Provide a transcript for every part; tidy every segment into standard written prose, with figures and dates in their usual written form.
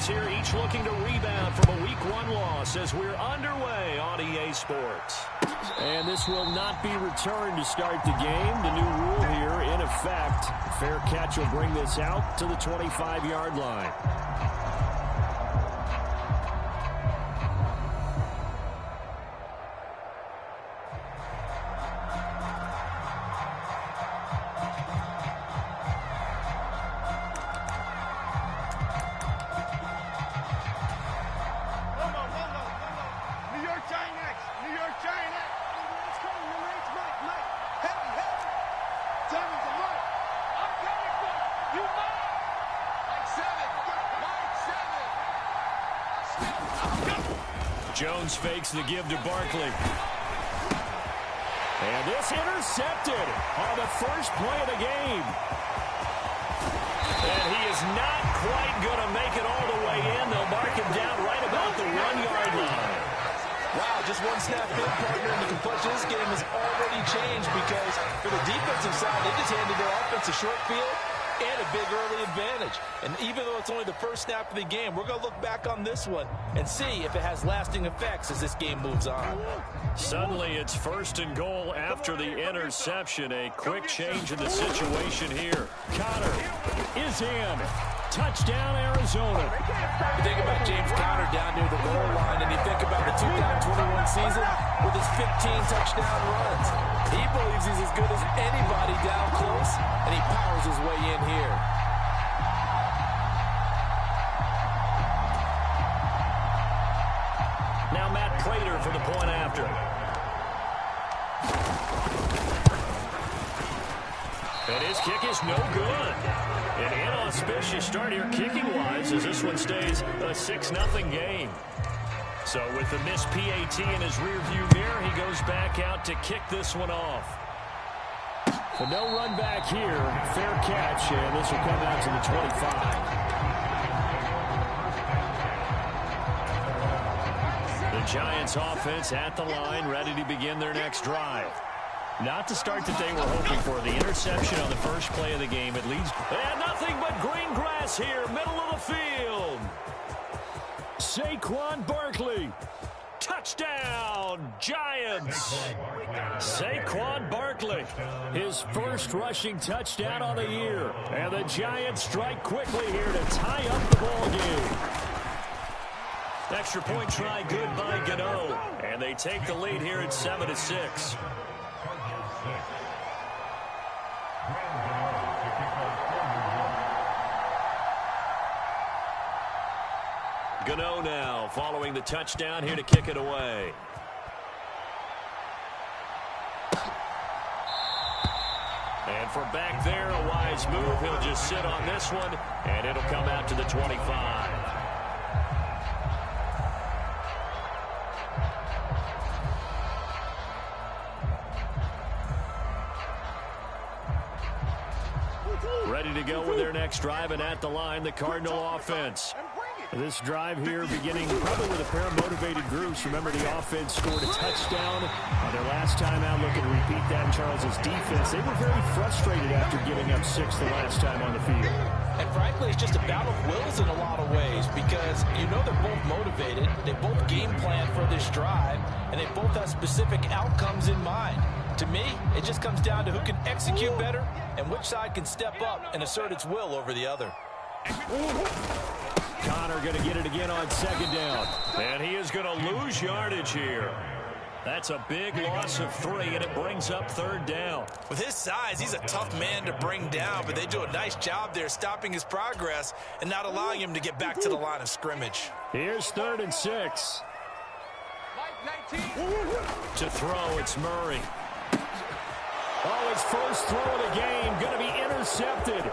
teams here, each looking to rebound from a Week 1 loss as we're underway on EA Sports. And this will not be returned to start the game. The new rule here in effect. Fair catch will bring this out to the 25-yard line. Jones fakes the give to Barkley. And this intercepted on the first play of the game. And he is not quite going to make it all the way in. They'll mark him down right about the 1-yard line. Wow, just one snap in, partner, and the complexion of this game has already changed because for the defensive side, they just handed their offense a short field and a big early advantage. And even though it's only the first snap of the game, we're going to look back on this one and see if it has lasting effects as this game moves on. Suddenly, it's 1st and goal after the interception. A quick change in the situation here. Connor is in. Touchdown, Arizona. You think about James Conner down near the goal line, and you think about the 2021 season with his 15 touchdown runs. He believes he's as good as anybody down close, and he powers his way in here. Now Matt Prater for the point after. And his kick is no good. An inauspicious start here kicking-wise as this one stays a 6-0 game. So with the missed PAT in his rearview mirror, he goes back out to kick this one off. But no run back here. Fair catch, and this will come out to the 25. The Giants offense at the line, ready to begin their next drive. Not the start that they were hoping for. The interception on the first play of the game. It leads. And nothing but green grass here, middle of the field. Saquon Barkley. Touchdown, Giants. Saquon Barkley, his first rushing touchdown on the year. And the Giants strike quickly here to tie up the ball game. Extra point try good by Gano. And they take the lead here at 7-6. Gano now following the touchdown here to kick it away. And for back there, a wise move. He'll just sit on this one, and it'll come out to the 25. Ready to go with their next drive, and at the line, the Cardinal offense. This drive here beginning probably with a pair of motivated groups. Remember, the offense scored a touchdown on their last time out. Looking to repeat that in Charles's defense. They were very frustrated after giving up 6 the last time on the field. And frankly, it's just a battle of wills in a lot of ways because you know they're both motivated. They both game plan for this drive, and they both have specific outcomes in mind. To me, it just comes down to who can execute better and which side can step up and assert its will over the other. Connor going to get it again on 2nd down. And he is going to lose yardage here. That's a big loss of 3, and it brings up 3rd down. With his size, he's a tough man to bring down, but they do a nice job there stopping his progress and not allowing him to get back to the line of scrimmage. Here's 3rd and 6. To throw, it's Murray. Oh, his first throw of the game going to be intercepted.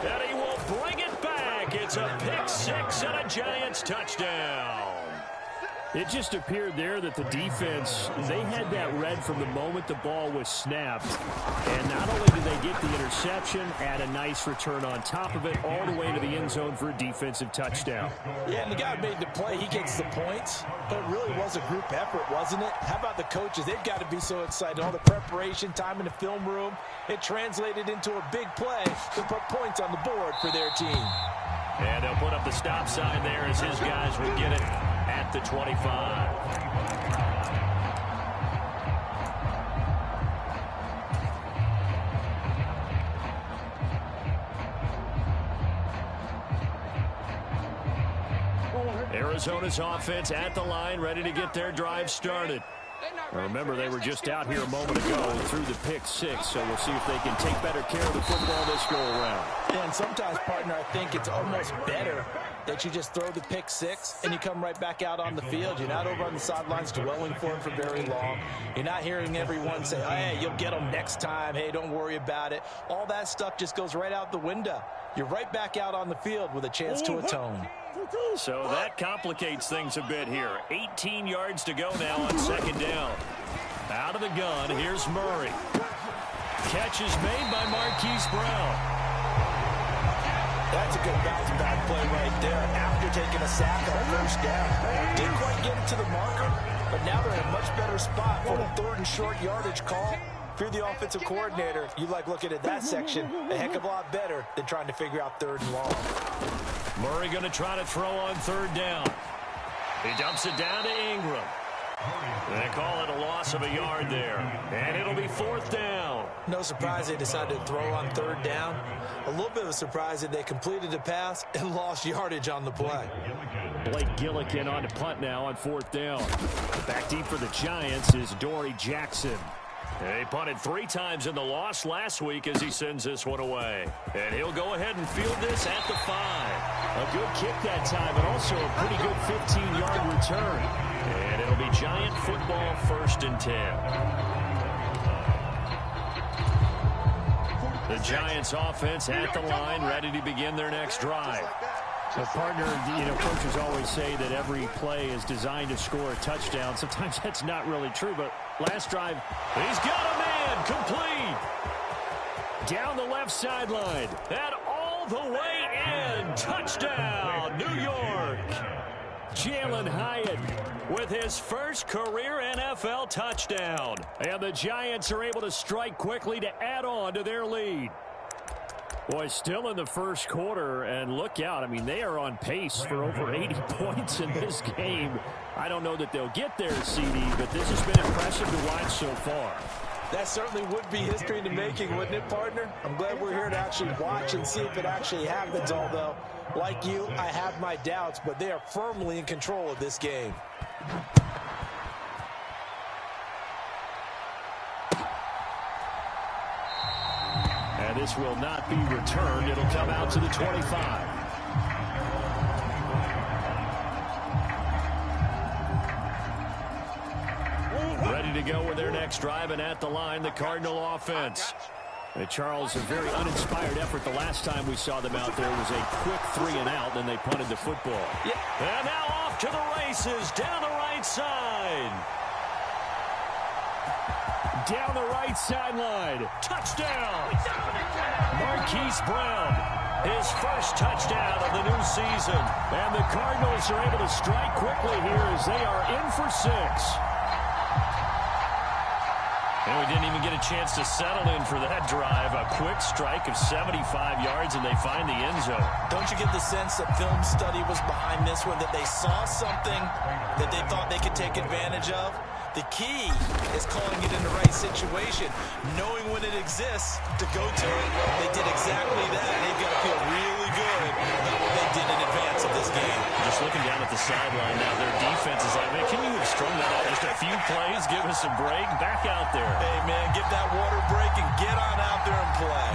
And he will bring it back. It's a pick 6 and a Giants touchdown. It just appeared there that the defense, they had that read from the moment the ball was snapped. And not only did they get the interception, add a nice return on top of it, all the way to the end zone for a defensive touchdown. Yeah, and the guy made the play. He gets the points. But it really was a group effort, wasn't it? How about the coaches? They've got to be so excited. All the preparation, time in the film room, it translated into a big play to put points on the board for their team. And they'll put up the stop sign there as his guys will get it at the 25. Arizona's offense at the line, ready to get their drive started. Now remember, they were just out here a moment ago and threw the pick six, so we'll see if they can take better care of the football this go-around. Yeah, and sometimes, partner, I think it's almost better that you just throw the pick six and you come right back out on the field. You're not over on the sidelines dwelling for him for very long. You're not hearing everyone say, oh, hey, you'll get them next time. Hey, don't worry about it. All that stuff just goes right out the window. You're right back out on the field with a chance to atone. So that complicates things a bit here. 18 yards to go now on second down. Out of the gun, here's Murray. Catch is made by Marquise Brown. That's a good bounce back play right there after taking a sack on first down. Didn't quite get it to the marker, but now they're in a much better spot for a third and short yardage call. If you're the offensive coordinator, you like looking at that section a heck of a lot better than trying to figure out third and long. Murray going to try to throw on third down. He dumps it down to Ingram. They call it a loss of a yard there. And it'll be fourth down. No surprise they decided to throw on third down. A little bit of a surprise that they completed the pass and lost yardage on the play. Blake Gillikin on to punt now on fourth down. Back deep for the Giants is Dory Jackson. He punted 3 times in the loss last week as he sends this one away. And he'll go ahead and field this at the 5. A good kick that time, but also a pretty good 15-yard return. And it'll be Giant football, 1st and 10. The Giants offense at the line, ready to begin their next drive. So, partner, coaches always say that every play is designed to score a touchdown. Sometimes that's not really true, but last drive, he's got a man complete. Down the left sideline, and all the way in. Touchdown, New York. Jalen Hyatt with his first career NFL touchdown. And the Giants are able to strike quickly to add on to their lead. Boy, still in the first quarter, and look out. I mean, they are on pace for over 80 points in this game. I don't know that they'll get there, CD, but this has been impressive to watch so far. That certainly would be history in the making, wouldn't it, partner? I'm glad we're here to actually watch and see if it actually happens, although, like you, I have my doubts, but they are firmly in control of this game. And this will not be returned. It'll come out to the 25. Ready to go with their next drive, and at the line, the Cardinal offense. Charles, a very uninspired effort the last time we saw them out there was a quick 3-and-out, then they punted the football. Yeah. And now off to the races, down the right side. Down the right sideline. Touchdown! Marquise Brown, his first touchdown of the new season. And the Cardinals are able to strike quickly here as they are in for 6. And we didn't even get a chance to settle in for that drive. A quick strike of 75 yards, and they find the end zone. Don't you get the sense that film study was behind this one, that they saw something that they thought they could take advantage of? The key is calling it in the right situation, knowing when it exists to go to it. They did exactly that. They've got to feel really good about what they did in advance of this game. Just looking down at the sideline now, their defense is like, man, can you have strung that out just a few plays? Give us a break. Back out there. Hey, man, give that water break and get on out there and play.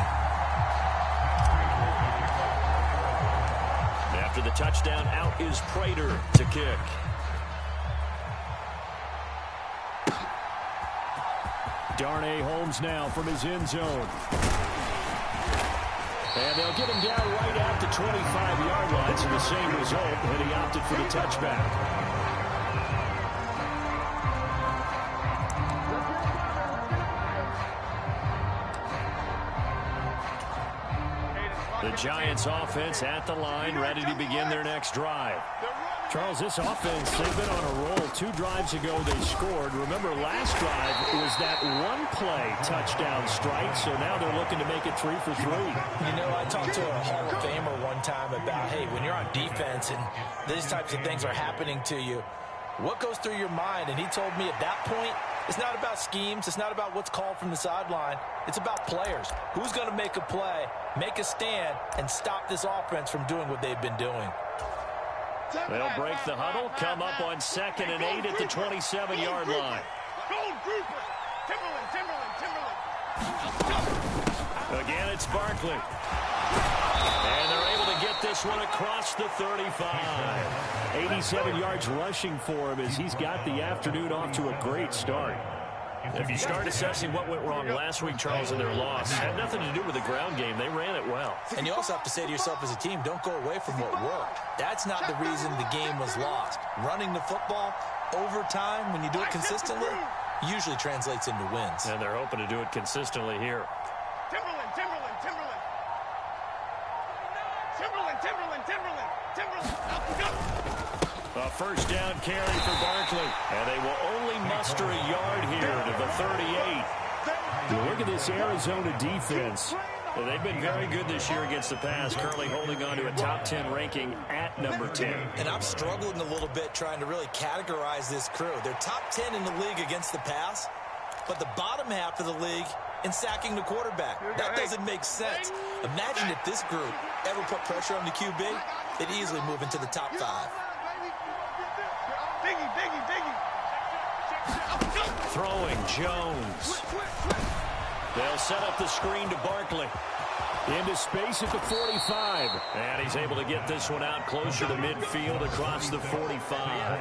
After the touchdown, out is Prater to kick. Darnay Holmes now from his end zone. And they'll get him down right at the 25-yard line, so the same result, and he opted for the touchback. The Giants offense at the line, ready to begin their next drive. Charles, this offense, they've been on a roll. 2 drives ago they scored. Remember, last drive was that one-play touchdown strike, so now they're looking to make it 3 for 3. You know, I talked to a Hall of Famer one time about, hey, when you're on defense and these types of things are happening to you, what goes through your mind? And he told me at that point, it's not about schemes. It's not about what's called from the sideline. It's about players. Who's going to make a play, make a stand, and stop this offense from doing what they've been doing? They'll break the huddle, come up on 2nd and 8 at the 27-yard line. Again, it's Barkley. And they're able to get this one across the 35. 87 yards rushing for him as he's got the afternoon off to a great start. If you start assessing what went wrong last week, Charles, in their loss, it had nothing to do with the ground game. They ran it well. And you also have to say to yourself as a team, don't go away from what worked. That's not the reason the game was lost. Running the football over time, when you do it consistently, usually translates into wins. And they're hoping to do it consistently here. Timberland. A first down carry for Barkley. And they will only muster a yard here to the 38. Look at this Arizona defense. Well, they've been very good this year against the pass, currently holding on to a top 10 ranking at number 10. And I'm struggling a little bit trying to really categorize this crew. They're top 10 in the league against the pass, but the bottom half of the league in sacking the quarterback. That doesn't make sense. Imagine if this group ever put pressure on the QB, they'd easily move into the top 5. Throwing Jones. They'll set up the screen to Barkley. Into space at the 45. And he's able to get this one out closer to midfield across the 45.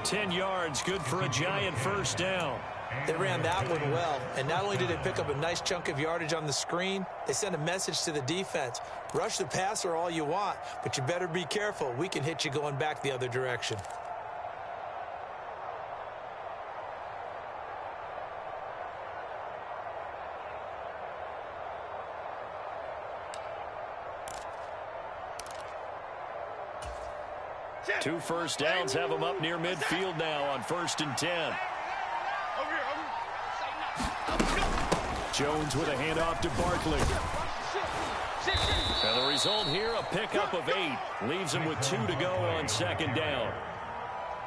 10 yards, good for a giant first down. They ran that one well, and not only did they pick up a nice chunk of yardage on the screen, they sent a message to the defense. Rush the passer all you want, but you better be careful. We can hit you going back the other direction. Two first downs have them up near midfield now on 1st and 10. Jones with a handoff to Barkley. And the result here, a pickup of 8. Leaves them with 2 to go on 2nd down.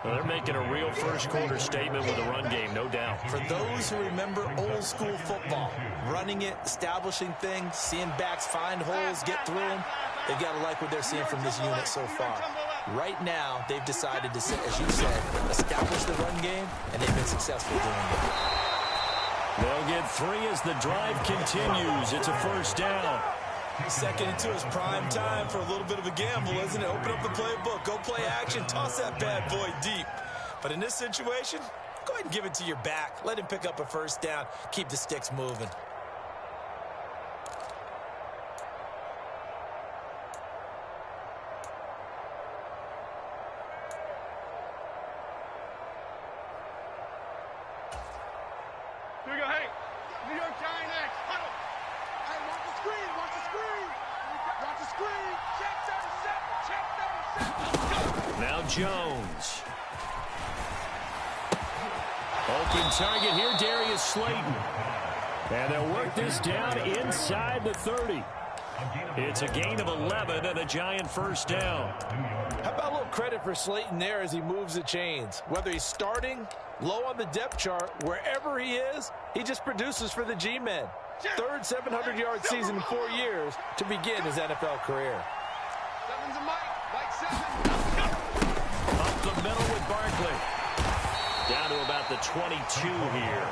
Well, they're making a real first-quarter statement with the run game, no doubt. For those who remember old-school football, running it, establishing things, seeing backs find holes, get through them, they've got to like what they're seeing from this unit so far. Right now, they've decided to, as you said, establish the run game, and they've been successful doing it. They'll get 3 as the drive continues. It's a first down. 2nd and 2 is prime time for a little bit of a gamble, isn't it? Open up the playbook, go play action, toss that bad boy deep. But in this situation, go ahead and give it to your back. Let him pick up a first down. Keep the sticks moving. Here we go, hey. New York Giant X, huddle. Hey, watch the screen, watch the screen. Watch the screen. Check 37, check 37. Now Jones. Open target here, Darius Slayton. And they'll work this down inside the 30. It's a gain of 11 and a giant first down. How about a little credit for Slayton there as he moves the chains? Whether he's starting, low on the depth chart, wherever he is, he just produces for the G-men. 3rd 700-yard season in 4 years to begin his NFL career. Seven's a Mike 7. Up the middle with Barkley. Down to about the 22 here.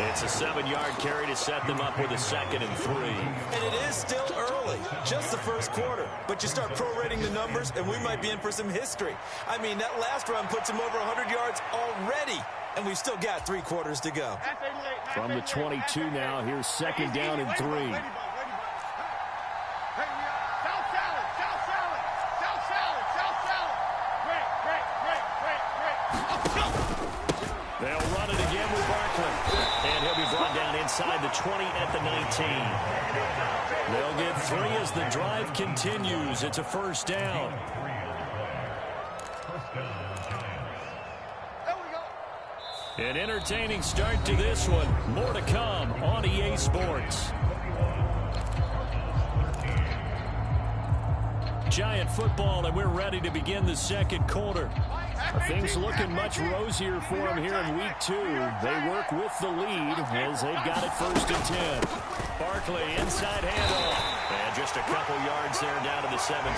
It's a 7-yard carry to set them up with a 2nd and 3. And it is still early, just the first quarter. But you start prorating the numbers, and we might be in for some history. I mean, that last run puts him over 100 yards already, and we've still got 3 quarters to go. From the 22 now, here's 2nd down and 3. They'll run it again with Barkley. And he'll be brought down inside the 20 at the 19. They'll get 3 as the drive continues. It's a first down. An entertaining start to this one. More to come on EA Sports. Giant football, and we're ready to begin the second quarter. Things looking much rosier for them here in week 2. They work with the lead as they've got it 1st and 10. Barkley inside handoff. And just a couple yards there down to the 17.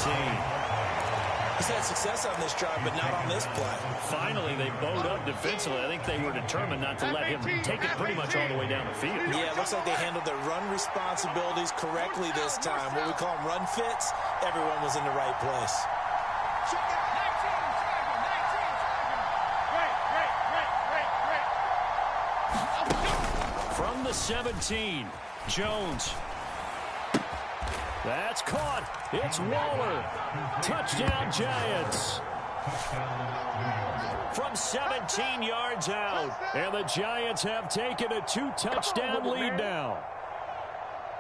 He's had success on this drive, but not on this play. Finally, they bowed up defensively. I think they were determined not to let him take it pretty much all the way down the field. Yeah, it looks like they handled their run responsibilities correctly this time. What we call them run fits, everyone was in the right place. From the 17, Jones. That's caught. It's Waller. Touchdown, Giants. From 17 yards out. And the Giants have taken a 2-touchdown lead now.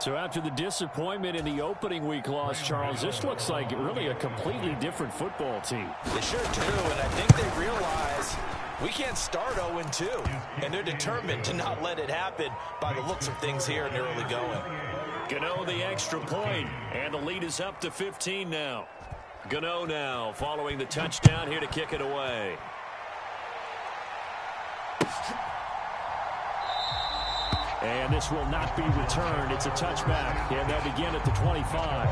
So after the disappointment in the opening week loss, Charles, this looks like really a completely different football team. They sure do, and I think they realize we can't start 0-2. And they're determined to not let it happen by the looks of things here in the early going. Gano the extra point, and the lead is up to 15 now. Gano now following the touchdown here to kick it away. And this will not be returned. It's a touchback, and they'll begin at the 25.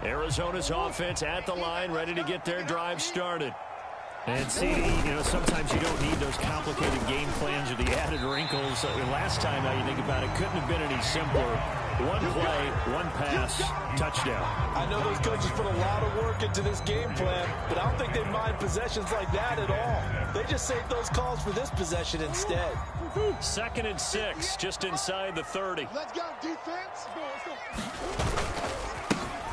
Arizona's offense at the line, ready to get their drive started. And see, sometimes you don't need those complicated game plans or the added wrinkles. Last time, now you think about it, couldn't have been any simpler. One play, one pass, touchdown. I know those coaches put a lot of work into this game plan, but I don't think they mind possessions like that at all. They just save those calls for this possession instead. 2nd and 6, just inside the 30. Let's go, defense. Let's go.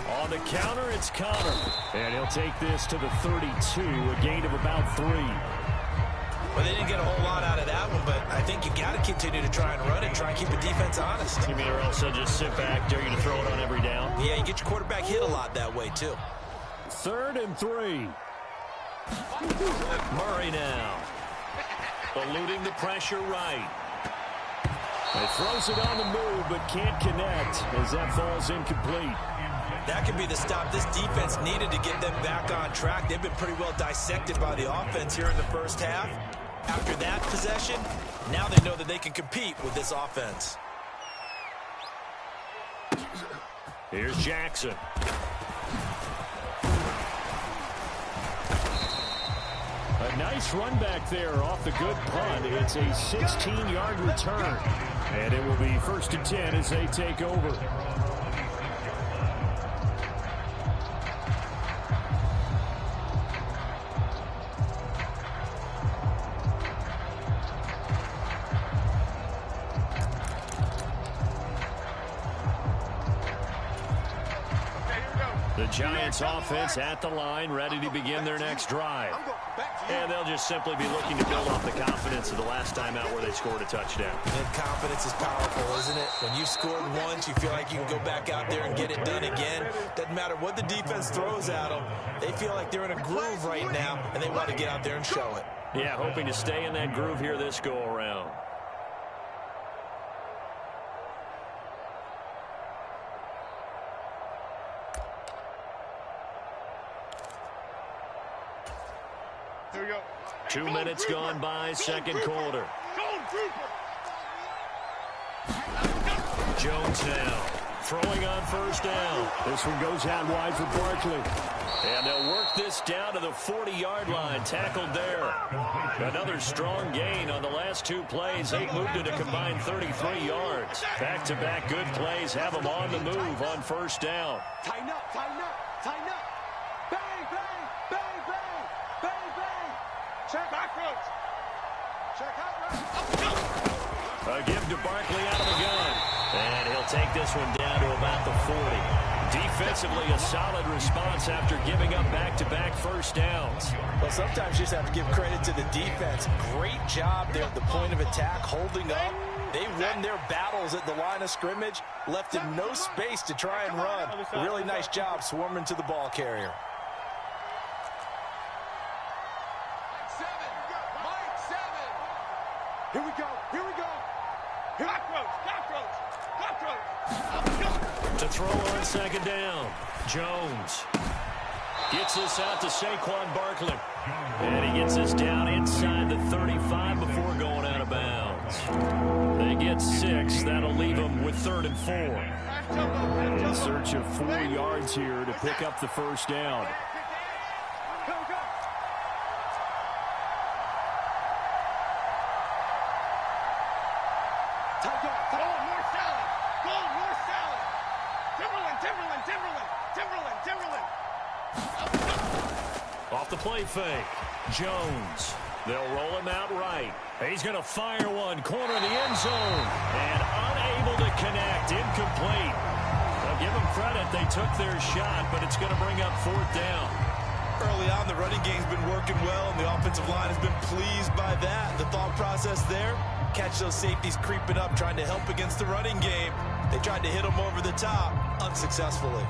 On the counter, it's Connor. And he'll take this to the 32, a gain of about 3. Well, they didn't get a whole lot out of that one, but I think you got to continue to try and run it, try and keep the defense honest. You mean or else they'll just sit back, dare you to throw it on every down? Yeah, you get your quarterback hit a lot that way, too. 3rd and 3. Murray now. Eluding the pressure right. He throws it on the move, but can't connect as that falls incomplete. That could be the stop this defense needed to get them back on track. They've been pretty well dissected by the offense here in the first half. After that possession, now they know that they can compete with this offense. Here's Jackson. A nice run back there off the good punt. It's a 16-yard return. And it will be 1st and 10 as they take over. The Giants offense at the line, ready to begin their next drive. And they'll just simply be looking to build off the confidence of the last time out where they scored a touchdown. And confidence is powerful, isn't it? When you've scored once, you feel like you can go back out there and get it done again. Doesn't matter what the defense throws at them. They feel like they're in a groove right now, and they want to get out there and show it. Yeah, hoping to stay in that groove here this go-around. Here we go. 2 minutes gone by, second quarter. Jones now throwing on 1st down. This one goes out wide for Barkley. And they'll work this down to the 40-yard line. Tackled there. Another strong gain on the last 2 plays. They've moved it a combined 33 yards. Back-to-back good plays have them on the move on 1st down. Tighten up, tighten up, tighten up. Bang, bang, bang, bang, bang, bang. Check back roads. Check out roads. A give to Barkley out of the gun. And he'll take this one down to about the 40. Defensively, a solid response after giving up back-to-back 1st downs. Well, sometimes you just have to give credit to the defense. Great job there at the point of attack, holding up. They won their battles at the line of scrimmage, left him no space to try and run. A really nice job swarming to the ball carrier. Here we go. Here we go. Cockroach. To throw on second down, Jones gets this out to Saquon Barkley. And he gets this down inside the 35 before going out of bounds. They get 6. That'll leave them with 3rd and 4. In search of 4 yards here to pick up the first down. Off the play fake, Jones. They'll roll him out right. He's going to fire one, corner of the end zone, and unable to connect, incomplete. I'll give them credit, they took their shot, but it's going to bring up 4th down. Early on, the running game's been working well, and the offensive line has been pleased by that. The thought process there, catch those safeties creeping up, trying to help against the running game. They tried to hit them over the top, unsuccessfully.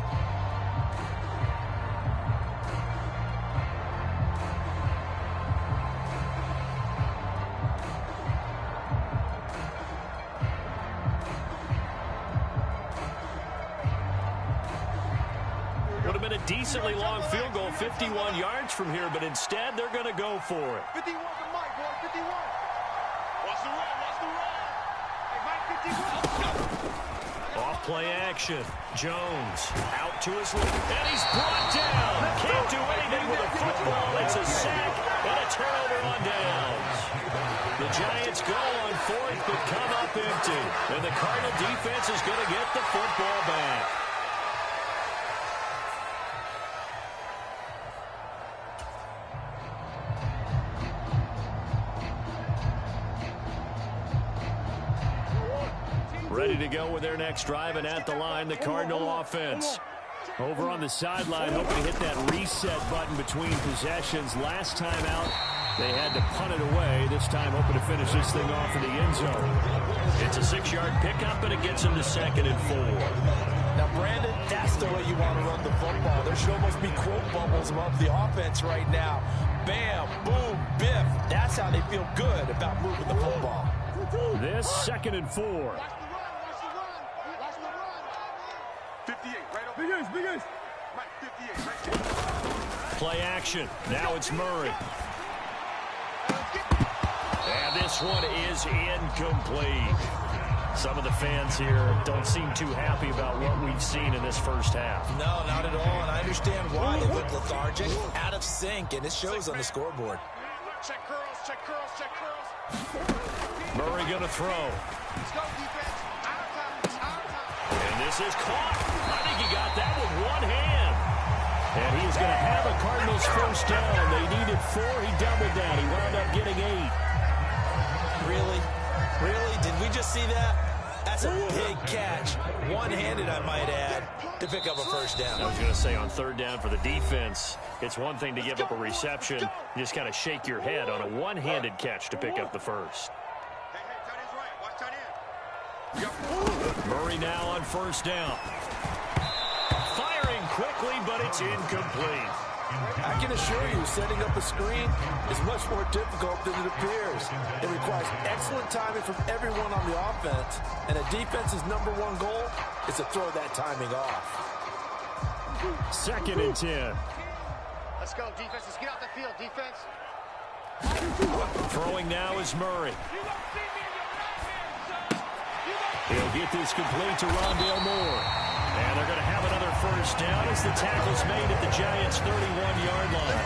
Decently long field goal, 51 yards from here, but instead they're going to go for it. 51 to Mike, boy, 51. Watch the run, watch the run. Hey, Mike, 51. Off play action. Jones out to his left, and he's brought down. Can't do anything with a football. It's a sack and a turnover on downs. The Giants go on 4th, but come up empty. And the Cardinal defense is going to get the football back. Ready to go with their next drive, and at the line, the Cardinal offense. Over on the sideline, hoping to hit that reset button between possessions. Last time out, they had to punt it away. This time, hoping to finish this thing off in the end zone. It's a 6-yard pickup, and it gets them to 2nd and 4. Now, Brandon, that's the way you want to run the football. There should almost be quote bubbles above the offense right now. Bam, boom, biff. That's how they feel good about moving the football. This 2nd and 4. 58, right over. Big ace. Mike, 58, right there. Play action. Now it's Murray. And this one is incomplete. Some of the fans here don't seem too happy about what we've seen in this first half. No, not at all, and I understand why. They look lethargic, out of sync, and it shows on the scoreboard. Check curls, check curls, check curls. Murray going to throw. Let's go, defense. Our time. And this is caught. I think he got that with one hand. And he's going to have a Cardinals first down. They needed 4. He doubled that. He wound up getting 8. Really? Did we just see that? That's a big catch. One-handed, I might add, to pick up a first down. I was going to say on 3rd down for the defense, it's one thing to give up a reception. You just kind of shake your head on a one-handed catch to pick up the first. Hey, tight end's right. Watch tight end. Murray now on 1st down. Firing quickly, but it's incomplete. I can assure you, setting up a screen is much more difficult than it appears. It requires excellent timing from everyone on the offense, and a defense's #1 goal is to throw that timing off. 2nd and 10. Let's go, defense. Let's get out the field, defense. Throwing now is Murray. He'll get this complete to Rondale Moore. And they're going to have another first down as the tackle's made at the Giants' 31-yard line.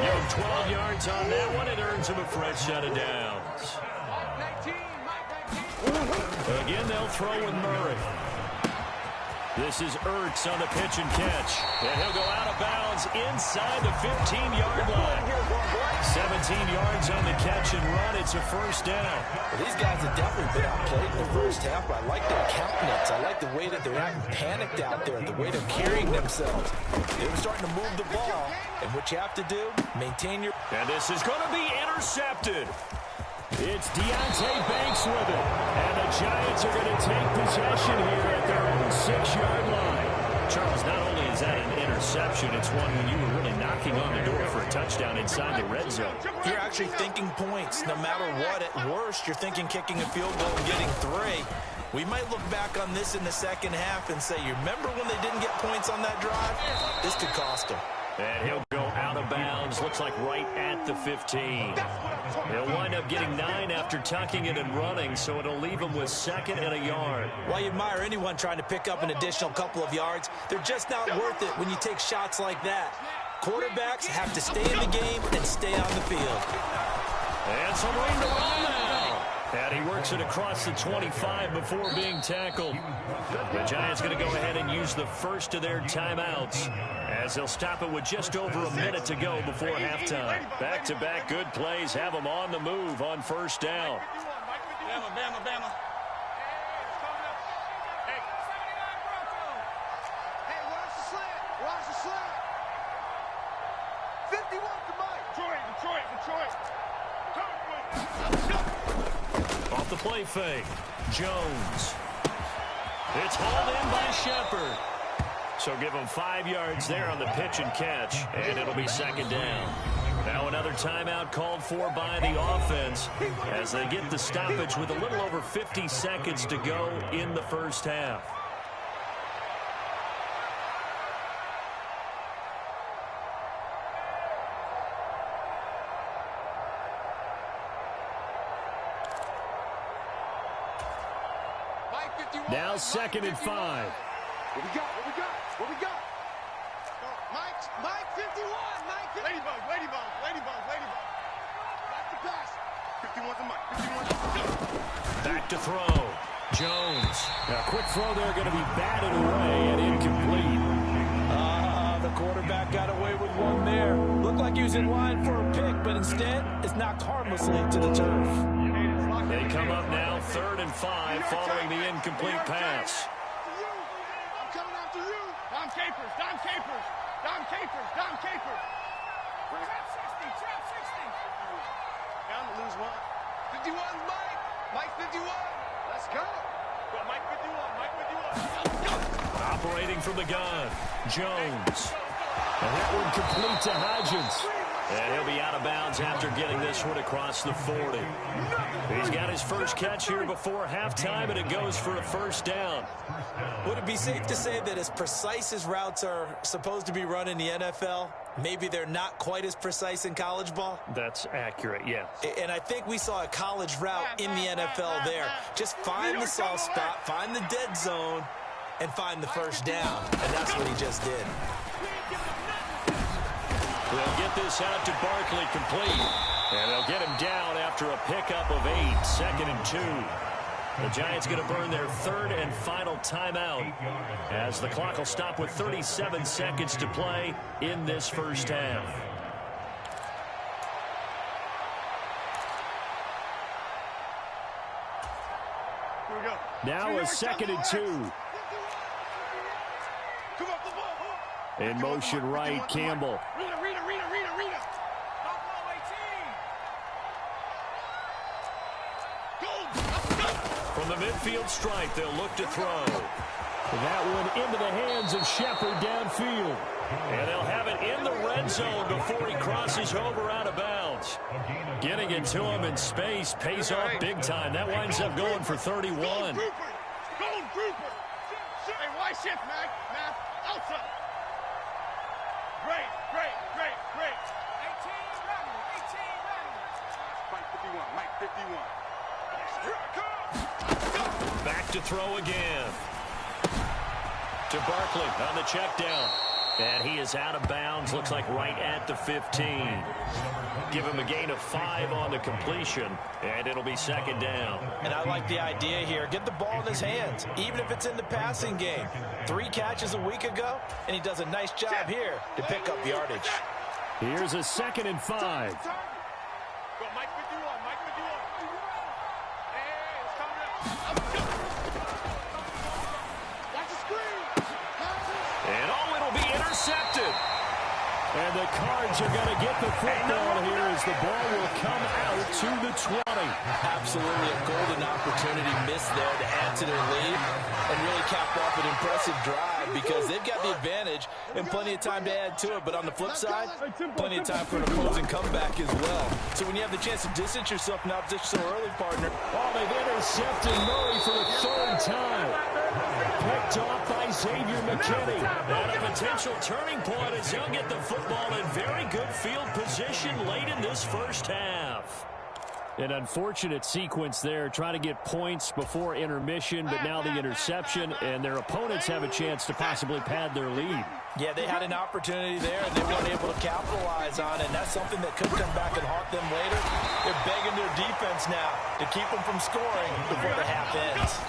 Yo, 12 yards on that one. It earns him a fresh set of downs. Again, they'll throw with Murray. This is Ertz on the pitch and catch. And he'll go out of bounds inside the 15-yard line. 17 yards on the catch and run. It's a first down. Well, these guys have definitely been outplayed in the first half, but I like their countenance. I like the way that they're not panicked out there, the way they're carrying themselves. They're starting to move the ball. And what you have to do, maintain your... And this is going to be intercepted. It's Deontay Banks with it. And the Giants are going to take possession here at their own 6-yard line. Charles, not only is that an interception, it's one when you were really knocking on the door for a touchdown inside the red zone. You're actually thinking points. No matter what, at worst, you're thinking kicking a field goal and getting 3. We might look back on this in the second half and say, you remember when they didn't get points on that drive? This could cost them. And he'll go out of bounds, looks like right at the 15. He'll wind up getting 9 after tucking it and running, so it'll leave him with 2nd and a yard. While you admire anyone trying to pick up an additional couple of yards, they're just not worth it when you take shots like that. Quarterbacks have to stay in the game and stay on the field. And some room to run now. And he works it across the 25 before being tackled. The Giants going to go ahead and use the first of their timeouts as they'll stop it with just over a minute to go before halftime. Back-to-back good plays have them on the move on first down. Bama, Bama, Bama. Hey, watch the slant. Watch the slant. 51 to Mike. Detroit. Off the play fake. Jones. It's hauled in by Shepard. So give him 5 yards there on the pitch and catch, and it'll be 2nd down. Now another timeout called for by the offense as they get the stoppage with a little over 50 seconds to go in the first half. Now 2nd and 5. What we got? Mike 51. Ladybug. Back to pass. 51's a Mike. Back to throw. Jones. A quick throw there going to be batted away and incomplete. The quarterback got away with one there. Looked like he was in line for a pick, but instead it's knocked harmlessly to the turf. They come up now 3rd and 5 following the incomplete pass. I'm coming after you. Dom Capers. Trap 60. Down to lose one. 51's Mike. Mike 51. Let's go. Mike 51. Operating from the gun. Jones. And that one complete to Hodgins. And he'll be out of bounds after getting this one across the 40. He's got his first catch here before halftime, and it goes for a first down. Would it be safe to say that as precise as routes are supposed to be run in the NFL, maybe they're not quite as precise in college ball? That's accurate, yes. And I think we saw a college route in the NFL there. Just find the soft spot, find the dead zone, and find the first down. And that's what he just did. They'll get this out to Barkley complete. And they'll get him down after a pickup of 8, 2nd and 2. The Giants going to burn their 3rd and final timeout as the clock will stop with 37 seconds to play in this first half. Here we go. Now a 2nd and 2. In motion right, Campbell. Rita. From the midfield stripe, they'll look to throw. That one into the hands of Shepard downfield. And they'll have it in the red zone before he crosses over out of bounds. Getting it to him in space pays off big time. That winds up going for 31. Golden Grouper. Hey, why shift, Matt? Outside. Great. 18 ready. Mike 51. Here I come. Back to throw again. To Barkley on the check down. And he is out of bounds. Looks like right at the 15. Give him a gain of 5 on the completion. And it'll be 2nd down. And I like the idea here. Get the ball in his hands, even if it's in the passing game. 3 catches a week ago, and he does a nice job here to pick up yardage. Here's a 2nd and 5. Mike 51. Hey, it's coming out. Watch the screen. And it'll be intercepted. And the Cards are going to get the football here as the ball will come out to the 20. Absolutely a golden opportunity missed there to add to their lead and really cap off an impressive drive because they've got the advantage and plenty of time to add to it. But on the flip side, plenty of time for an opposing comeback as well. So when you have the chance to distance yourself from opposition so early, partner. Oh, they've intercepted Murray for the third time. Picked off by Xavier McKinney. And a potential turning point as he'll get the football in very good field position late in this first half. An unfortunate sequence there, trying to get points before intermission, but now the interception, and their opponents have a chance to possibly pad their lead. Yeah, they had an opportunity there, and they weren't able to capitalize on it, and that's something that could come back and haunt them later. They're begging their defense now to keep them from scoring before the half ends.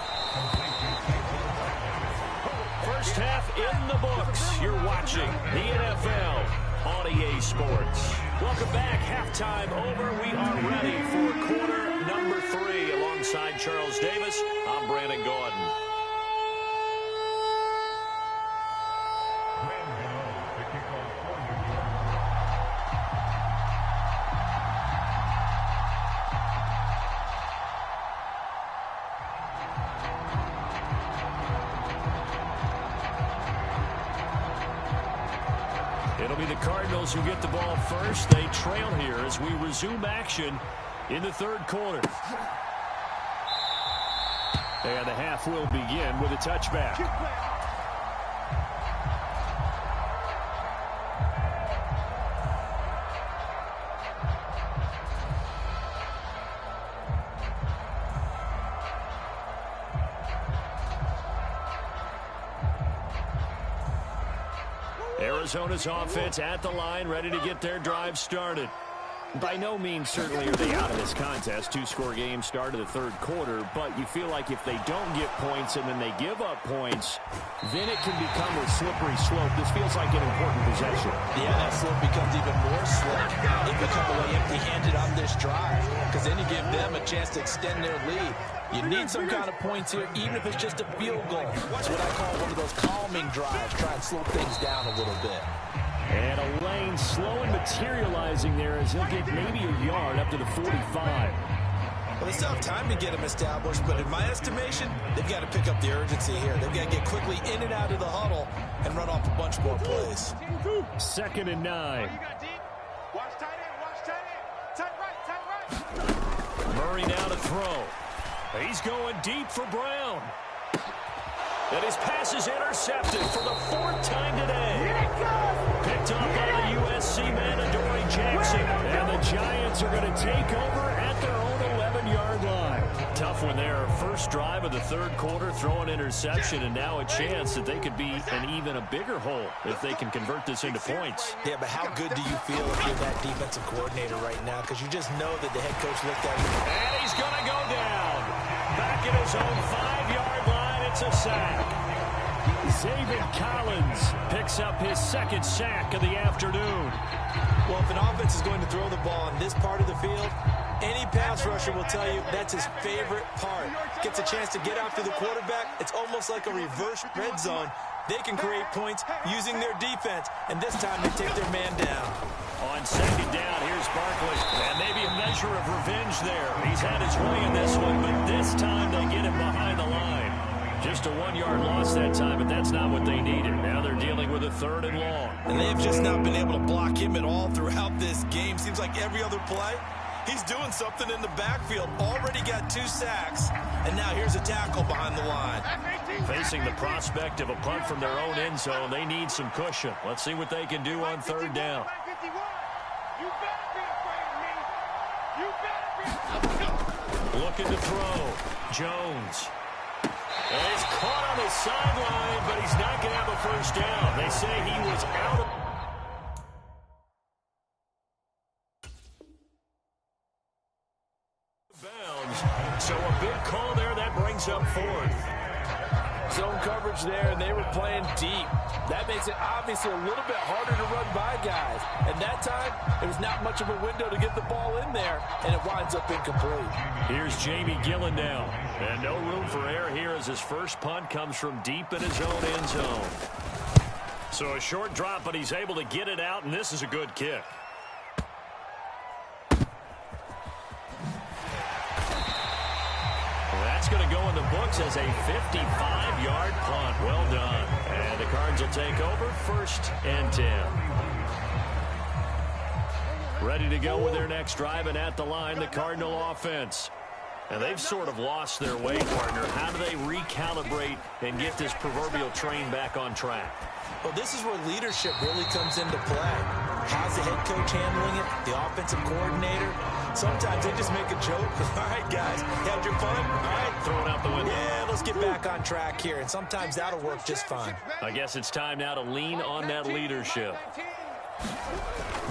First half in the books. You're watching the NFL on EA Sports. Welcome back. Halftime over. We are ready for quarter number 3. Alongside Charles Davis, I'm Brandon Gordon. It'll be the Cardinals who get the ball first. They trail here as we resume action in the third quarter. And the half will begin with a touchback. Arizona's offense at the line, ready to get their drive started. By no means certainly are they out of this contest. 2-score game start of the third quarter, but you feel like if they don't get points and then they give up points, then it can become a slippery slope. This feels like an important possession. Yeah, that slope becomes even more slick if you come away empty-handed on this drive, because then you give them a chance to extend their lead. You need some kind of points here, even if it's just a field goal. It's what I call one of those calming drives. Try and slow things down a little bit. And a lane slow and materializing there as he'll get maybe a yard up to the 45. Well, they still have time to get him established, but in my estimation, they've got to pick up the urgency here. They've got to get quickly in and out of the huddle and run off a bunch more plays. 2nd and 9. Watch tight end, watch tight end. Tight right. Murray now to throw. He's going deep for Brown. And his pass is intercepted for the 4th time today. Picked up by the USC man, Adoree Jackson. And the Giants are going to take over at their own 11-yard line. Tough one there. First drive of the third quarter, throw an interception, and now a chance that they could be in even a bigger hole if they can convert this into points. Yeah, but how good do you feel if you're that defensive coordinator right now? Because you just know that the head coach looked at you. And he's going to go down. Back at his own 5-yard line, it's a sack. Xavier Collins picks up his 2nd sack of the afternoon. Well, if an offense is going to throw the ball on this part of the field, any pass rusher will tell you that's his favorite part. Gets a chance to get after the quarterback. It's almost like a reverse red zone. They can create points using their defense, and this time they take their man down. On 2nd down, here's Barkley. And maybe a measure of revenge there. He's had his way in this one, but this time they get him behind the line. Just a 1-yard loss that time, but that's not what they needed. Now they're dealing with a 3rd and long. And they've just not been able to block him at all throughout this game. Seems like every other play, he's doing something in the backfield. Already got 2 sacks, and now here's a tackle behind the line. Facing the prospect of a punt from their own end zone, they need some cushion. Let's see what they can do on 3rd down. Looking to throw. Jones. And he's caught on the sideline, but he's not going to have a first down. They say he was out of bounds. So a big call there. That brings up 4th. Zone coverage there, and they were playing deep. That makes it obviously a little bit harder to run by guys. And that time, there was not much of a window to get the ball in there, and it winds up incomplete. Here's Jamie Gillen now. And no room for error here as his first punt comes from deep in his own end zone. So a short drop, but he's able to get it out, and this is a good kick. That's going to go in the books as a 55-yard punt. Well done. And the Cards will take over 1st and 10. Ready to go with their next drive, and at the line, the Cardinal offense. And they've sort of lost their way, partner. How do they recalibrate and get this proverbial train back on track? Well, this is where leadership really comes into play. How's the head coach handling it? The offensive coordinator? Sometimes they just make a joke. All right, guys, had your fun? All right, throw it out the window. Yeah, let's get back on track here. And sometimes that'll work just fine. I guess it's time now to lean on that leadership.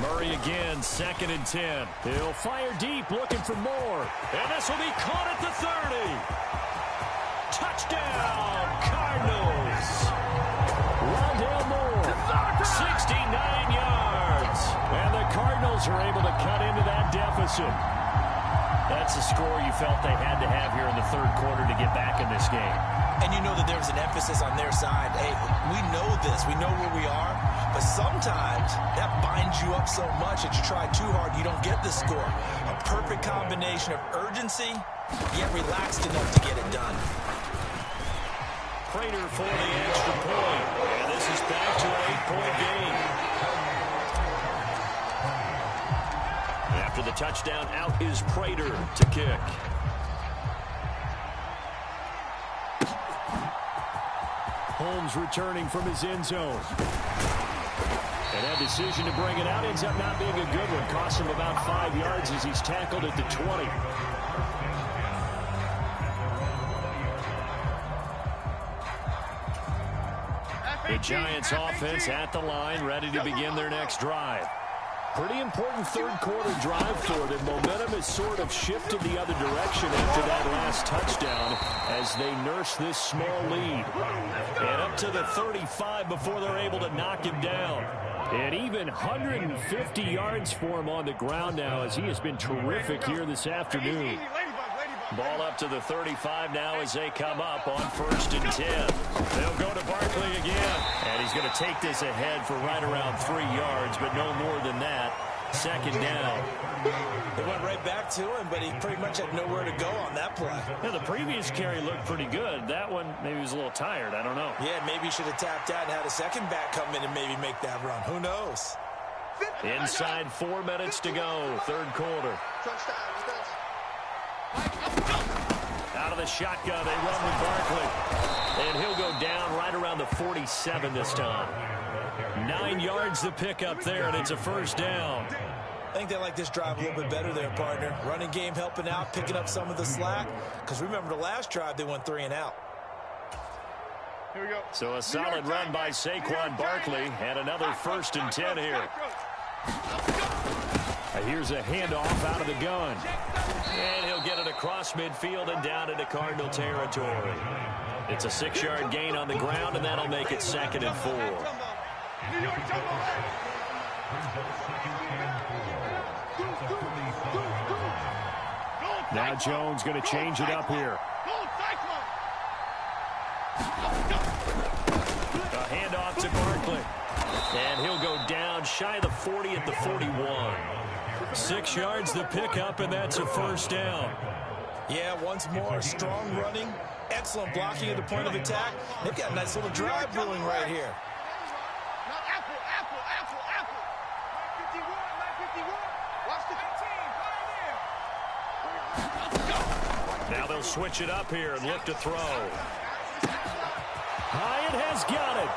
Murray again, 2nd and 10. He'll fire deep, looking for more. And this will be caught at the 30. Touchdown, Cardinals. Rondale Moore, 69 yards. And the Cardinals are able to cut into that deficit. That's the score you felt they had to have here in the 3rd quarter to get back in this game. And you know that there was an emphasis on their side. Hey, we know this. We know where we are. But sometimes that binds you up so much that you try too hard, you don't get the score. A perfect combination of urgency, yet relaxed enough to get it done. Prater for the extra point. And this is back to an 8-point game. After the touchdown, out is Prater to kick. Holmes returning from his end zone. And that decision to bring it out ends up not being a good one. Costs him about 5 yards as he's tackled at the 20. The Giants offense at the line, ready to begin their next drive. Pretty important 3rd quarter drive for them. Momentum has sort of shifted the other direction after that last touchdown as they nurse this small lead. And up to the 35 before they're able to knock him down. And even 150 yards for him on the ground now as he has been terrific here this afternoon. Ball up to the 35 now as they come up on 1st and 10. They'll go to Barkley again. And he's going to take this ahead for right around 3 yards, but no more than that. 2nd down. They went right back to him, but he pretty much had nowhere to go on that play. Yeah, the previous carry looked pretty good. That one, maybe he was a little tired. I don't know. Yeah, maybe he should have tapped out and had a second back come in and maybe make that run. Who knows? Inside 4 minutes to go, 3rd quarter. Out of the shotgun, they run with Barkley. And he'll go down right around the 47 this time. 9 yards to pick up there, and it's a 1st down. I think they like this drive a little bit better there, partner. Running game helping out, picking up some of the slack. Because remember the last drive, they went 3 and out. Here we go. So a solid run by Saquon Barkley, and another 1st and 10 here. Here's a handoff out of the gun. And he'll get it across midfield and down into Cardinal territory. It's a 6-yard gain on the ground, and that'll make it 2nd and 4. Now Jones going to change it up here. A handoff to Barkley. And he'll go down shy of the 40 at the 41. 6 yards to pick up, and that's a 1st down. Yeah, once more, strong running, excellent blocking at the point of attack. They've got a nice little drive brewing right here. Now they'll switch it up here and look to throw. Hyatt has got it.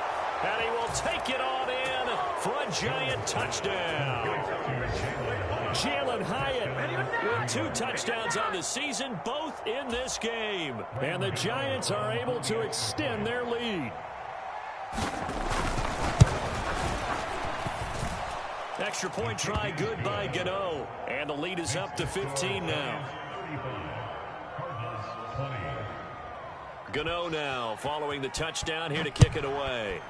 And he will take it on in for a Giant touchdown. Jalen Hyatt with 2 touchdowns on the season, both in this game. And the Giants are able to extend their lead. Extra point try good by Gano. And the lead is up to 15 now. Gano now following the touchdown here to kick it away.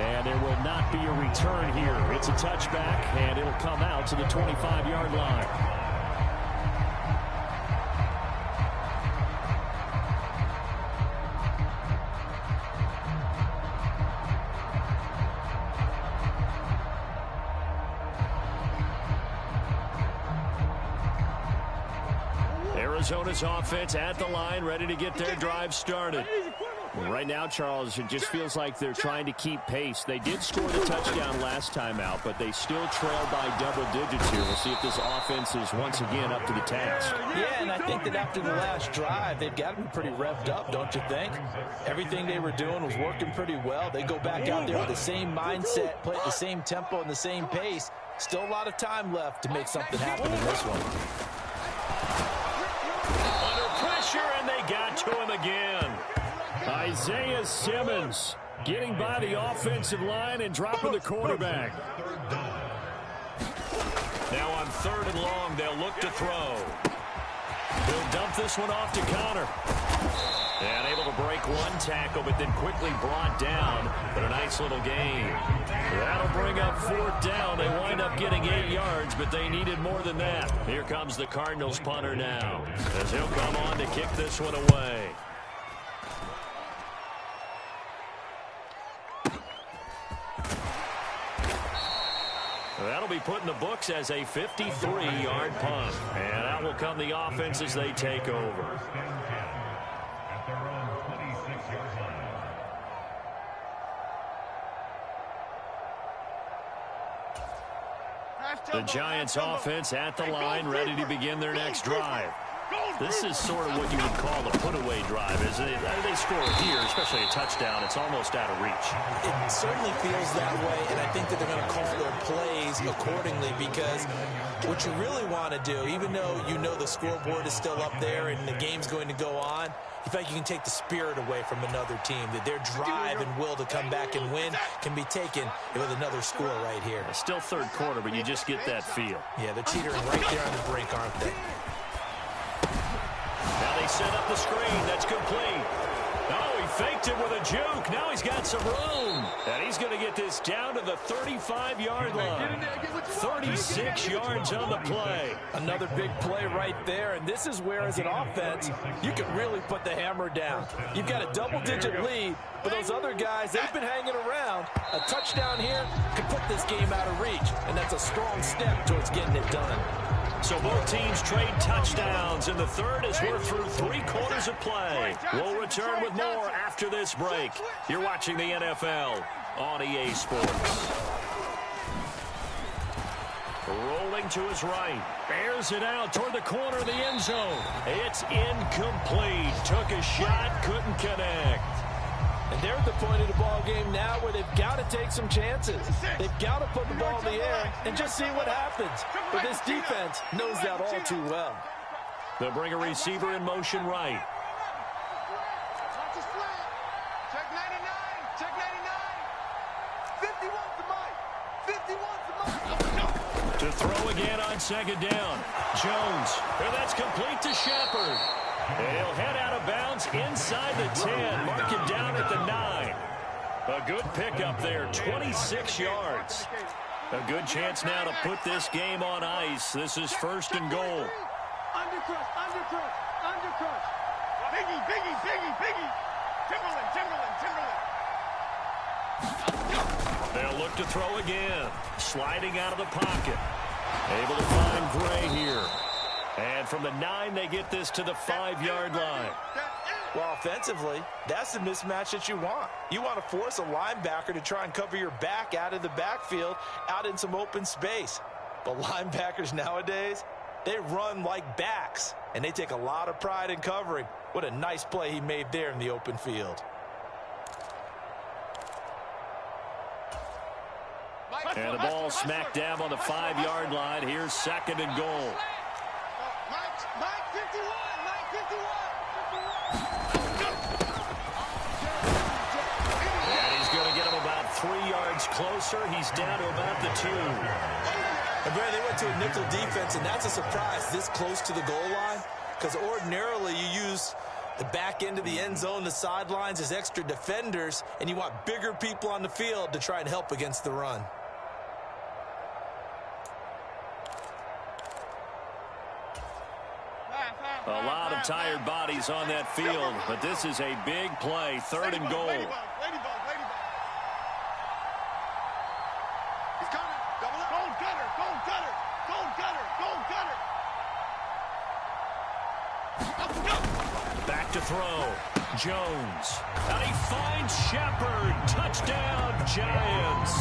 And there will not be a return here. It's a touchback, and it'll come out to the 25-yard line. Arizona's offense at the line, ready to get their drive started. Right now, Charles, it just feels like they're trying to keep pace. They did score the touchdown last time out, but they still trail by double digits here. We'll see if this offense is once again up to the task. Yeah, and I think that after the last drive, they've got to be pretty revved up, don't you think? Everything they were doing was working pretty well. They go back out there with the same mindset, play at the same tempo and the same pace. Still a lot of time left to make something happen in this one. Under pressure, and they got to him again. Isaiah Simmons getting by the offensive line and dropping the quarterback. Now on 3rd and long, they'll look to throw. He'll dump this one off to Connor. And able to break one tackle, but then quickly brought down. But a nice little gain. That'll bring up 4th down. They wind up getting 8 yards, but they needed more than that. Here comes the Cardinals punter now, as he'll come on to kick this one away. That'll be put in the books as a 53-yard punt. And out will come the offense as they take over. The Giants offense at the line, ready to begin their next drive. This is sort of what you would call a put-away drive, isn't it? They score here, especially a touchdown. It's almost out of reach. It certainly feels that way, and I think that they're going to call their plays accordingly, because what you really want to do, even though you know the scoreboard is still up there and the game's going to go on, you feel like you can take the spirit away from another team, that their drive and will to come back and win can be taken with another score right here. It's still 3rd quarter, but you just get that feel. Yeah, they're teetering right there on the brink, aren't they? Now they set up the screen. That's complete. Oh, he faked it with a juke. Now he's got some room. And he's going to get this down to the 35-yard line. 36 yards on the play. Another big play right there. And this is where, as an offense, you can really put the hammer down. You've got a double-digit lead, but those other guys, they've been hanging around. A touchdown here could put this game out of reach, and that's a strong step towards getting it done. So both teams trade touchdowns, and the third as we're through 3 quarters of play. We'll return with more after this break. You're watching the NFL on EA Sports. Rolling to his right. Bears it out toward the corner of the end zone. It's incomplete. Took a shot, couldn't connect. And they're at the point of the ball game now where they've got to take some chances. They've got to put the ball in the air and just see what happens. But this defense knows that all too well. They'll bring a receiver in motion right. Check 99. Check 99. 51's the mic. 51's the mic. To throw again on 2nd down. Jones. And that's complete to Shepard. He'll head out of bounds inside the 10. Mark him down at the 9. A good pickup there, 26 yards. A good chance now to put this game on ice. This is 1st and goal. Undercrush, undercrush, undercrush. Biggie, biggie, biggie, biggie. Timberland, Timberland, Timberland. They'll look to throw again. Sliding out of the pocket. Able to find Gray here. And from the 9, they get this to the 5-yard line. Well, offensively, that's the mismatch that you want. You want to force a linebacker to try and cover your back out of the backfield, out in some open space. But linebackers nowadays, they run like backs, and they take a lot of pride in covering. What a nice play he made there in the open field. And the ball smack dab on the 5-yard line. Here's 2nd and goal. Mike 51, Mike 51. And he's going to get him about 3 yards closer. He's down to about the 2. And Brad, they went to a nickel defense, and that's a surprise this close to the goal line, because ordinarily you use the back end of the end zone, the sidelines as extra defenders, and you want bigger people on the field to try and help against the run. A lot of tired bodies on that field, but this is a big play, 3rd and goal. Ladybug. He's coming. Double up. Gold gutter, gold gutter, gold gutter, gold gutter. Back to throw. Jones. And he finds Shepard. Touchdown, Giants.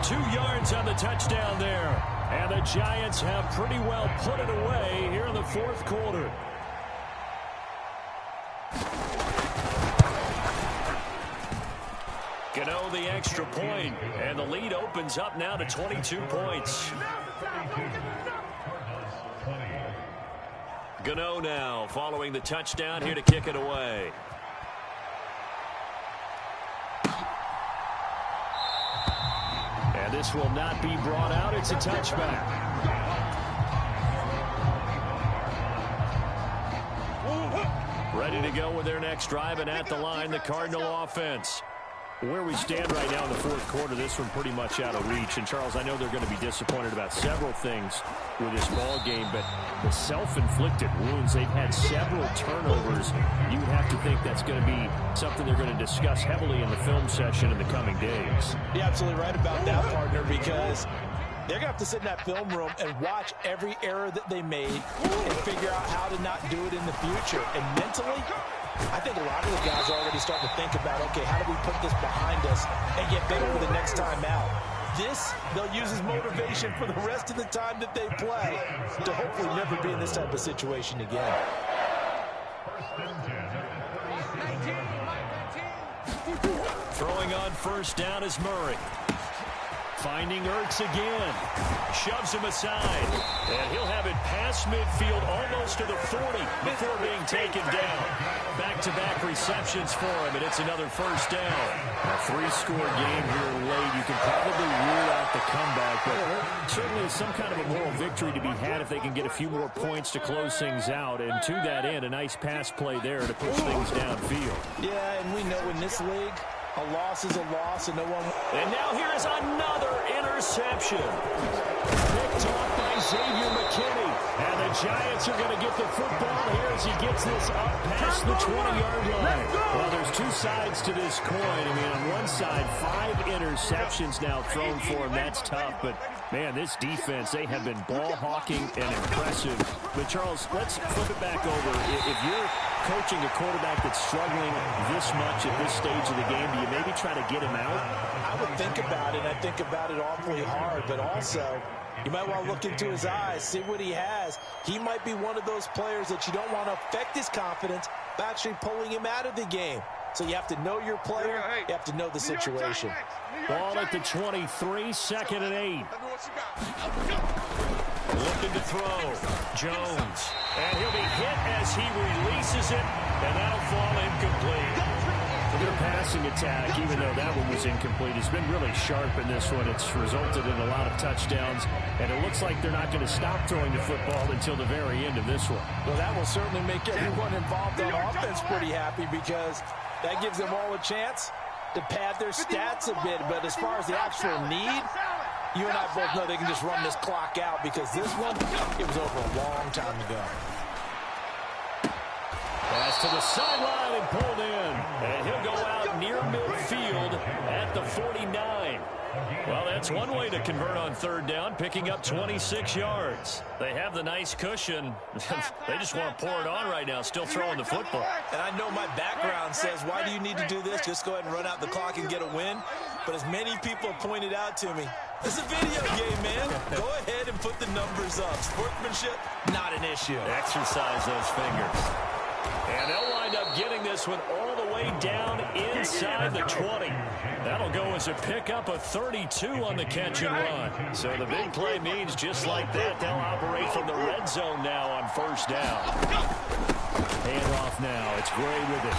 2 yards on the touchdown there. And the Giants have pretty well put it away here in the fourth quarter. Gano the extra point, and the lead opens up now to 22 points. Gano now following the touchdown here to kick it away. And this will not be brought out. It's a touchback. Ready to go with their next drive, and at the line, the Cardinal offense. Where we stand right now in the fourth quarter, this one pretty much out of reach. And, Charles, I know they're going to be disappointed about several things with this ball game, but the self-inflicted wounds, they've had several turnovers. You would have to think that's going to be something they're going to discuss heavily in the film session in the coming days. You're absolutely right about that, partner, because they're going to have to sit in that film room and watch every error that they made and figure out how to not do it in the future. And mentally, I think a lot of the guys are already starting to think about, okay, how do we put this behind us and get better for the next time out? This, they'll use as motivation for the rest of the time that they play to hopefully never be in this type of situation again. Throwing on first down is Murray. Finding Ertz again. Shoves him aside. And he'll have it past midfield almost to the 40 before being taken down. Back-to-back receptions for him, and it's another first down. A 3-score game here late. You can probably rule out the comeback, but certainly some kind of a moral victory to be had if they can get a few more points to close things out. And to that end, a nice pass play there to push things downfield. Yeah, and we know in this league, a loss is a loss, and no one... And now here is another interception. Picked off by Xavier McKinney. And the Giants are going to get the football here as he gets this up past the 20-yard line. Well, there's two sides to this coin. I mean, on one side, 5 interceptions now thrown for him. That's tough. But, man, this defense, they have been ball-hawking and impressive. But, Charles, let's flip it back over. If you're coaching a quarterback that's struggling this much at this stage of the game, do you maybe try to get him out? I would think about it. I think about it awfully hard, but also you might want to look into his eyes, see what he has. He might be one of those players that you don't want to affect his confidence by actually pulling him out of the game. So you have to know your player. You have to know the situation. Ball at the 23, 2nd and 8. Looking to throw. Jones. And he'll be hit as he releases it, and that'll fall incomplete. Their passing attack, even though that one was incomplete, has been really sharp in this one. It's resulted in a lot of touchdowns, and it looks like they're not going to stop throwing the football until the very end of this one. Well, that will certainly make everyone involved on offense pretty happy, because that gives them all a chance to pad their stats a bit. But as far as the actual need, you and I both know they can just run this clock out, because this one, it was over a long time ago. Pass to the sideline and pulled in. And he'll go out near midfield at the 49. Well, that's one way to convert on 3rd down, picking up 26 yards. They have the nice cushion. They just want to pour it on right now, still throwing the football. And I know my background says, why do you need to do this? Just go ahead and run out the clock and get a win. But as many people pointed out to me, it's a video game, man. Go ahead and put the numbers up. Sportsmanship, not an issue. Exercise those fingers. And they'll wind up getting this one all the way down inside the 20. That'll go as a pickup of 32 on the catch and run. So the big play means just like that, they'll operate from the red zone now on 1st down. Hand off now. It's Gray with it.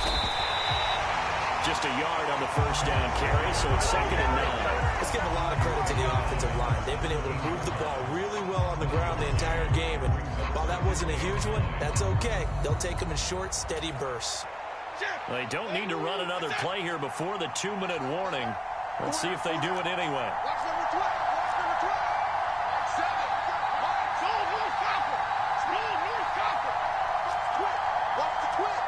Just a yard on the 1st down carry, so it's 2nd and 9. Let's give a lot of credit to the offensive line. They've been able to move the ball really well on the ground the entire game. And while that wasn't a huge one, that's okay. They'll take them in short, steady bursts. They don't need to run another play here before the 2-minute warning. Let's see if they do it anyway. Watch number 12. Watch number 12. 7. Zone North Copper. Zone North Copper. Twit. Watch the twit.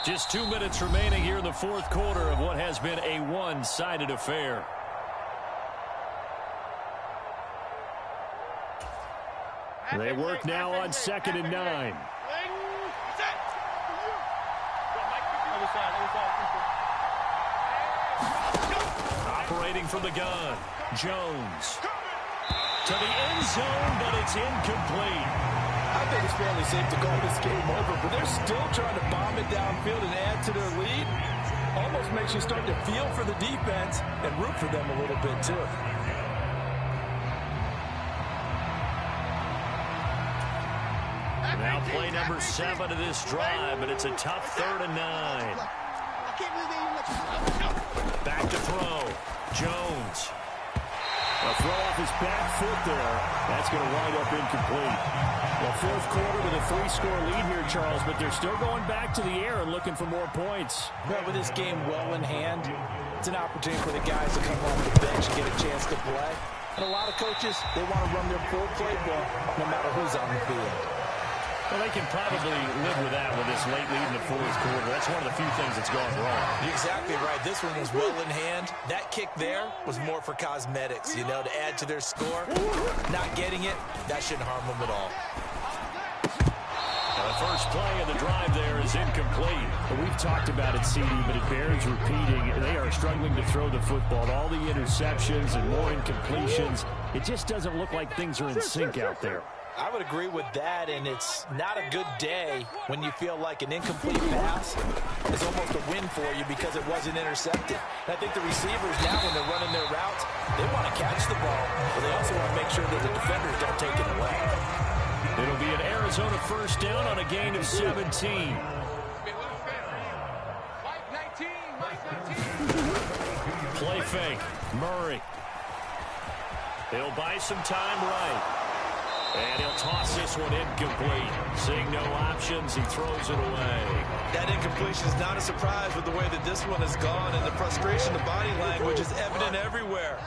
Just 2 minutes remaining here in the fourth quarter of what has been a one-sided affair. They work now on 2nd and 9. Operating from the gun, Jones. To the end zone, but it's incomplete. I think it's fairly safe to call this game over, but they're still trying to bomb it downfield and add to their lead. Almost makes you start to feel for the defense and root for them a little bit, too. Now play number 7 of this drive, but it's a tough 3rd and 9. Back to throw. Jones. A throw off his back foot there. That's going to wind up incomplete. Well, 4th quarter with a 3-score lead here, Charles, but they're still going back to the air and looking for more points. Well, with this game well in hand, it's an opportunity for the guys to come off the bench and get a chance to play. And a lot of coaches, they want to run their full playbook no matter who's on the field. Well, they can probably live with that with this late lead in the 4th quarter. That's one of the few things that's gone wrong. You're exactly right. This one was well in hand. That kick there was more for cosmetics, you know, to add to their score. Not getting it, that shouldn't harm them at all. Now, the first play of the drive there is incomplete. Well, we've talked about it, CD, but it bears repeating. They are struggling to throw the football. All the interceptions and more incompletions. It just doesn't look like things are in sync out there. I would agree with that, and it's not a good day when you feel like an incomplete pass is almost a win for you because it wasn't intercepted. And I think the receivers now, when they're running their routes, they want to catch the ball, but they also want to make sure that the defenders don't take it away. It'll be an Arizona 1st down on a gain of 17. Play fake. Murray. He'll buy some time right. And he'll toss this one incomplete. Seeing no options, he throws it away. That incompletion is not a surprise with the way that this one has gone, and the frustration, the body language is evident everywhere.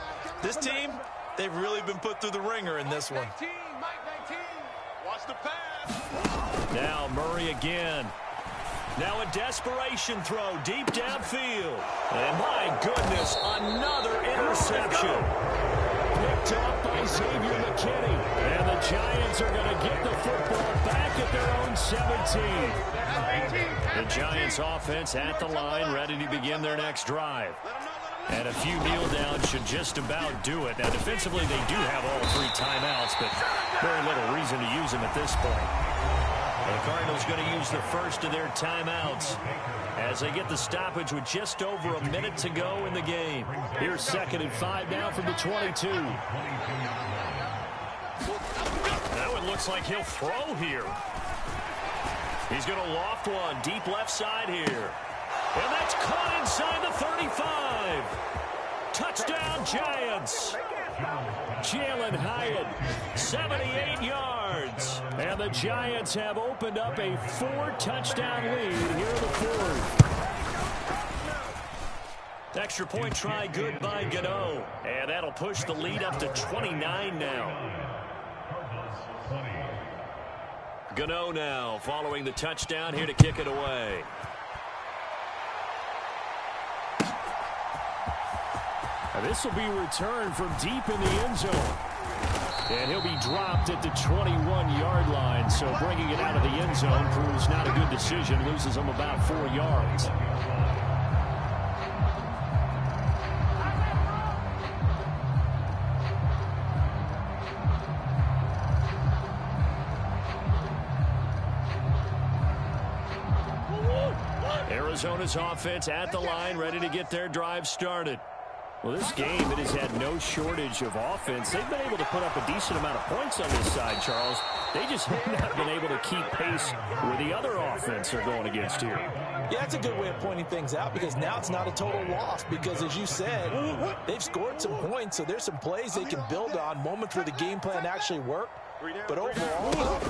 This team, they've really been put through the ringer in this one. Watch the pass. Now Murray again. Now a desperation throw deep downfield. And my goodness, another interception. Picked off by Xavier McKinney. And the Giants are going to get the football back at their own 17. The Giants offense at the line, ready to begin their next drive. And a few kneel downs should just about do it. Now defensively they do have all 3 timeouts, but very little reason to use them at this point. The Cardinals going to use the first of their timeouts as they get the stoppage with just over a minute to go in the game. Here's 2nd and 5 now from the 22. Now it looks like he'll throw here. He's going to loft one deep left side here. And that's caught inside the 35. Touchdown, Giants. Jalen Hyatt, 78 yards. And the Giants have opened up a 4-touchdown lead here in the 4th. Extra point try good by Gano. And that'll push the lead up to 29 now. Gano now following the touchdown here to kick it away. Now this will be returned from deep in the end zone. And he'll be dropped at the 21-yard line. So bringing it out of the end zone proves not a good decision. Loses him about 4 yards. Arizona's offense at the line, ready to get their drive started. Well, this game, it has had no shortage of offense. They've been able to put up a decent amount of points on this side, Charles. They just have not been able to keep pace with the other offense they're going against here. Yeah, that's a good way of pointing things out because now it's not a total loss because, as you said, they've scored some points, so there's some plays they can build on, moments where the game plan actually worked. But overall,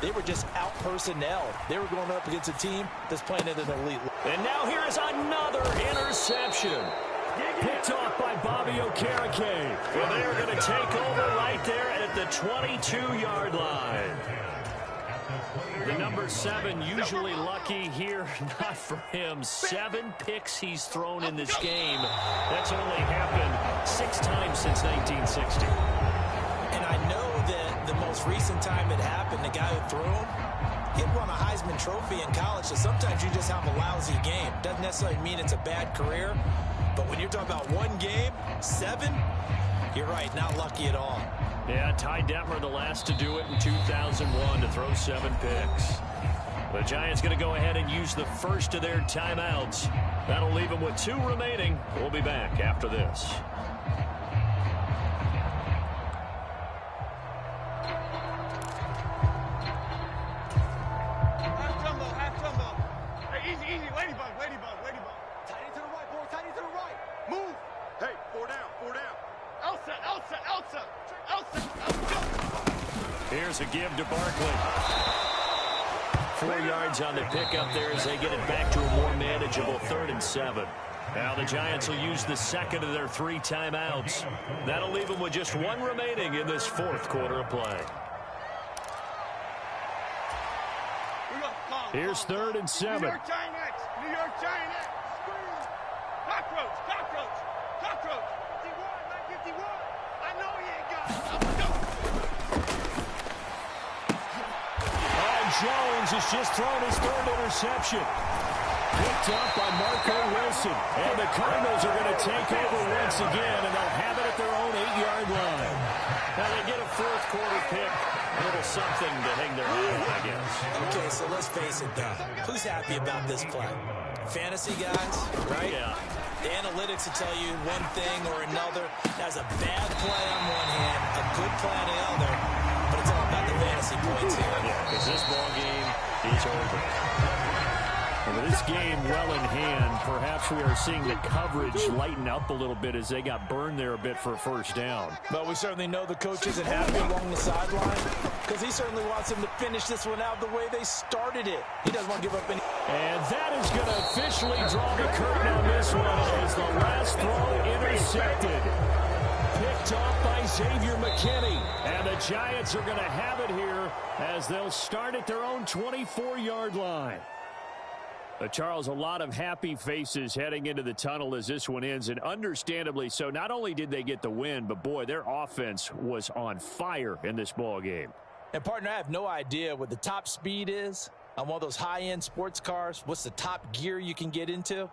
they were just out-personnel. They were going up against a team that's playing at an elite level. And now here is another interception. Picked off by Bobby Okereke. And they're going to take over right there at the 22-yard line. The number 7 usually lucky here. Not for him. 7 picks he's thrown in this game. That's only happened 6 times since 1960. And I know that the most most recent time it happened, the guy who threw him, he'd won a Heisman Trophy in college, so sometimes you just have a lousy game. Doesn't necessarily mean it's a bad career, but when you're talking about one game, 7, you're right, not lucky at all. Yeah, Ty Detmer, the last to do it in 2001, to throw 7 picks. The Giants going to go ahead and use the first of their timeouts. That'll leave them with 2 remaining. We'll be back after this. Half jumbo. Hey, easy. Ladybug. Tight to the right, boy. Tight to the right. Move. Hey, 4 down. Elsa. Here's a give to Barkley. 4 yards on the pickup there as they get it back to a more manageable 3rd and 7. Now the Giants will use the second of their 3 timeouts. That'll leave them with just 1 remaining in this 4th quarter of play. Here's 3rd and 7. New York Giants. Cockroach. 51. I know he ain't got it. Jones has just thrown his 3rd interception. Picked up by Marco Wilson. And the Cardinals are going to take over once again, and they'll have it at their own 8-yard line. Now they get a 4th quarter pick. A little something to hang their hat on, I guess. Okay, so let's face it, though. Who's happy about this play? Fantasy guys, right? Yeah. The analytics will tell you one thing or another. That's a bad play on one hand, a good play on the other. But it's all about the fantasy points here. Yeah, because this ball game is over. And with this game well in hand, perhaps we are seeing the coverage lighten up a little bit as they got burned there a bit for a 1st down. But we certainly know the coach isn't happy along the sideline because he certainly wants them to finish this one out the way they started it. He doesn't want to give up any. And that is going to officially draw the curtain on this one as the last throw intercepted. Picked off by Xavier McKinney. And the Giants are going to have it here as they'll start at their own 24-yard line. Charles, a lot of happy faces heading into the tunnel as this one ends, and understandably so. Not only did they get the win, but, boy, their offense was on fire in this ball game. And, partner, I have no idea what the top speed is on one of those high-end sports cars. What's the top gear you can get into?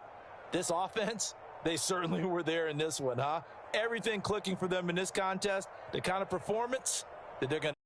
This offense, they certainly were there in this one, huh? Everything clicking for them in this contest, the kind of performance that they're going to